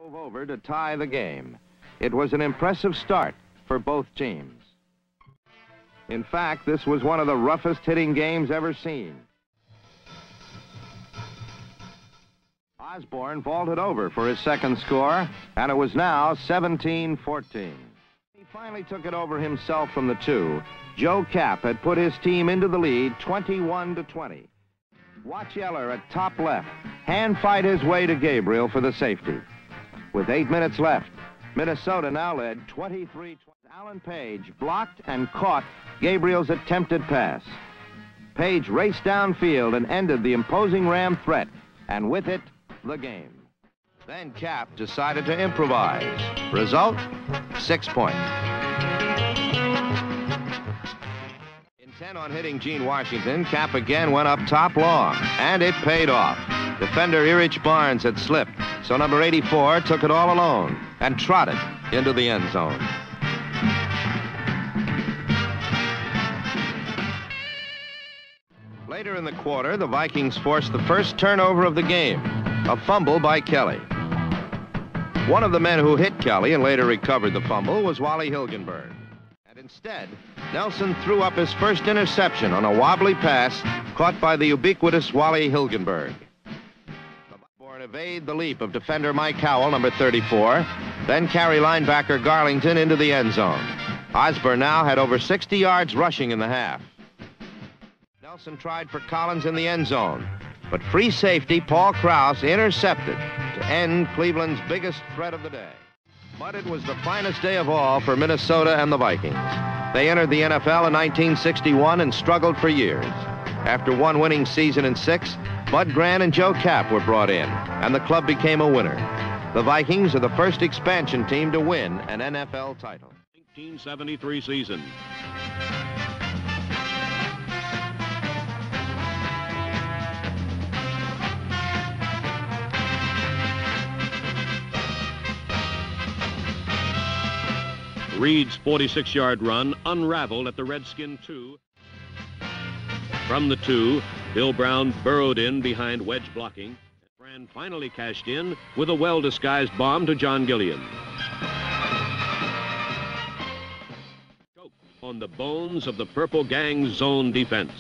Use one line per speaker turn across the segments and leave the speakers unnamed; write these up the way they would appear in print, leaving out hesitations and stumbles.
Over to tie the game. It was an impressive start for both teams. In fact, this was one of the roughest hitting games ever seen. Osborne vaulted over for his second score, and it was now 17-14. He finally took it over himself from the 2. Joe Kapp had put his team into the lead 21-20. Watch Yeller at top left hand fight his way to Gabriel for the safety. With 8 minutes left, Minnesota now led 23-20. Alan Page blocked and caught Gabriel's attempted pass. Page raced downfield and ended the imposing Ram threat, and with it, the game. Then Kapp decided to improvise. Result, 6 points. Intent on hitting Gene Washington, Kapp again went up top long, and it paid off. Defender Erich Barnes had slipped, so number 84 took it all alone and trotted into the end zone. Later in the quarter, the Vikings forced the first turnover of the game, a fumble by Kelly. One of the men who hit Kelly and later recovered the fumble was Wally Hilgenberg. And instead, Nelson threw up his first interception on a wobbly pass caught by the ubiquitous Wally Hilgenberg. Evade the leap of defender Mike Howell, number 34, then carry linebacker Garlington into the end zone. Osborne now had over 60 yards rushing in the half. Nelson tried for Collins in the end zone, but free safety Paul Krause intercepted to end Cleveland's biggest threat of the day. But it was the finest day of all for Minnesota and the Vikings. They entered the NFL in 1961 and struggled for years. After one winning season in 6, Bud Grant and Joe Kapp were brought in, and the club became a winner. The Vikings are the first expansion team to win an NFL title.
1973 season. Reed's 46-yard run unraveled at the Redskin 2. From the 2, Bill Brown burrowed in behind wedge blocking. Fran finally cashed in with a well-disguised bomb to John Gilliam. Choked on the bones of the Purple Gang's zone defense.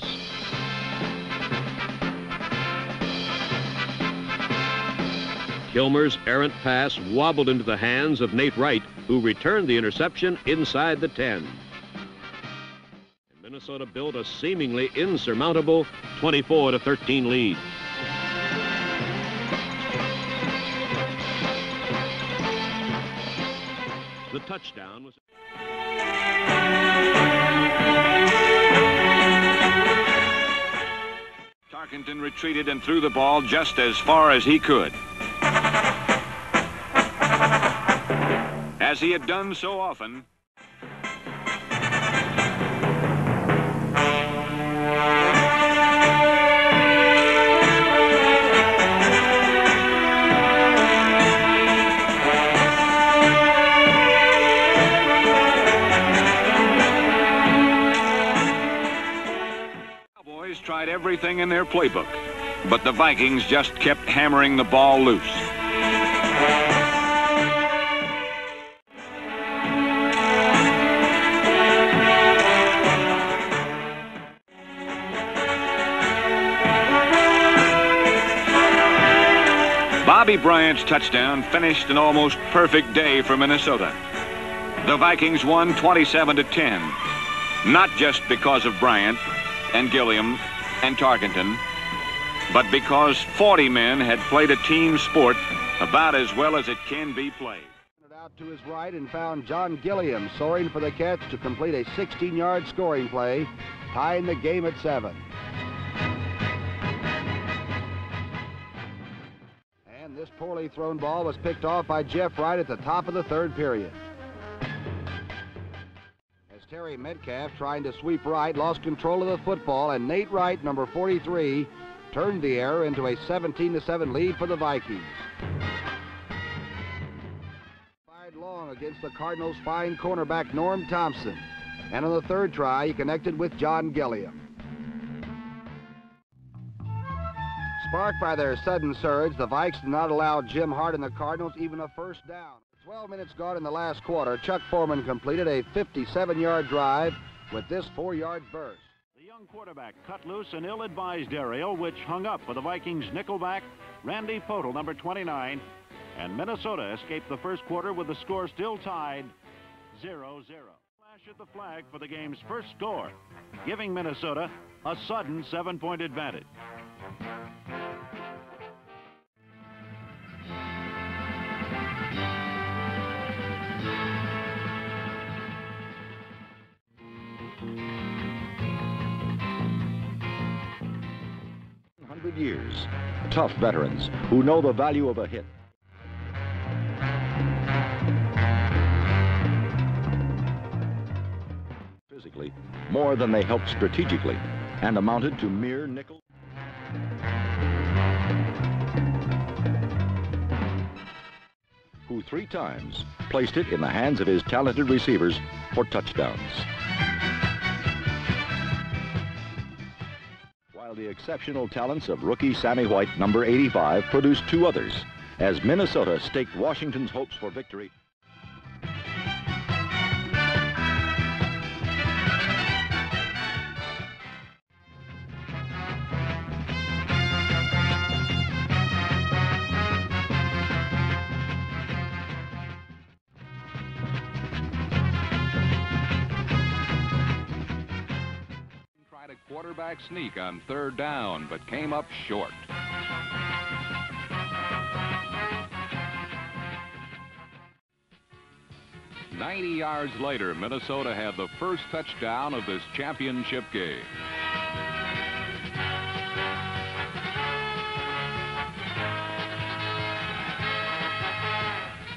Kilmer's errant pass wobbled into the hands of Nate Wright, who returned the interception inside the 10. Minnesota built a seemingly insurmountable 24-13 lead. The touchdown was...
Tarkenton retreated and threw the ball just as far as he could. As he had done so often, tried everything in their playbook, but the Vikings just kept hammering the ball loose. Bobby Bryant's touchdown finished an almost perfect day for Minnesota. The Vikings won 27-10, not just because of Bryant and Gilliam and Tarkenton, but because 40 men had played a team sport about as well as it can be played.
Out to his right and found John Gilliam soaring for the catch to complete a 16-yard scoring play, tying the game at 7. And this poorly thrown ball was picked off by Jeff Wright at the top of the 3rd period. Terry Metcalf, trying to sweep right, lost control of the football, and Nate Wright, number 43, turned the error into a 17-7 lead for the Vikings. Fired long against the Cardinals' fine cornerback Norm Thompson, and on the 3rd try, he connected with John Gilliam. Sparked by their sudden surge, the Vikes did not allow Jim Hart and the Cardinals even a first down. 12 minutes gone in the last quarter, Chuck Foreman completed a 57-yard drive with this 4-yard burst.
The young quarterback cut loose an ill-advised aerial, which hung up for the Vikings nickelback, Randy Podol, number 29, and Minnesota escaped the first quarter with the score still tied 0-0. Flash at the flag for the game's first score, giving Minnesota a sudden 7-point advantage.
Years. Tough veterans who know the value of a hit. Physically, more than they helped strategically, and amounted to mere nickel. Who 3 times placed it in the hands of his talented receivers for touchdowns. The exceptional talents of rookie Sammy White, number 85, produced 2 others, as Minnesota staked Washington's hopes for victory.
Quarterback sneak on 3rd down, but came up short. "90 yards later, Minnesota had the first touchdown of this championship game.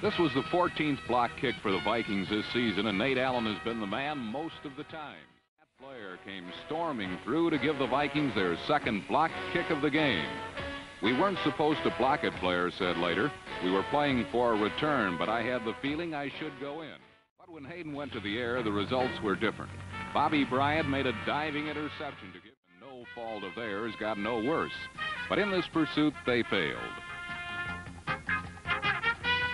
This was the 14th block kick for the Vikings this season, and Nate Allen has been the man most of the time. Player came storming through to give the Vikings their second block kick of the game. "We weren't supposed to block it," Blair said later. "We were playing for a return, but I had the feeling I should go in." But when Hayden went to the air, the results were different. Bobby Bryant made a diving interception to give him. No fault of theirs, got no worse. But in this pursuit, they failed.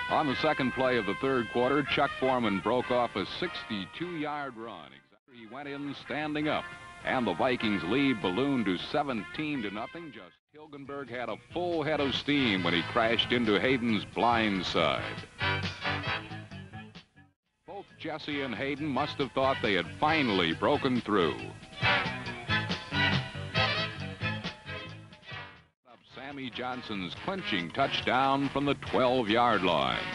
On the second play of the 3rd quarter, Chuck Foreman broke off a 62-yard run. He went in standing up, and the Vikings lead ballooned to 17-0. Just Hilgenberg had a full head of steam when he crashed into Hayden's blind side. Both Jesse and Hayden must have thought they had finally broken through. Sammy Johnson's clinching touchdown from the 12-yard line.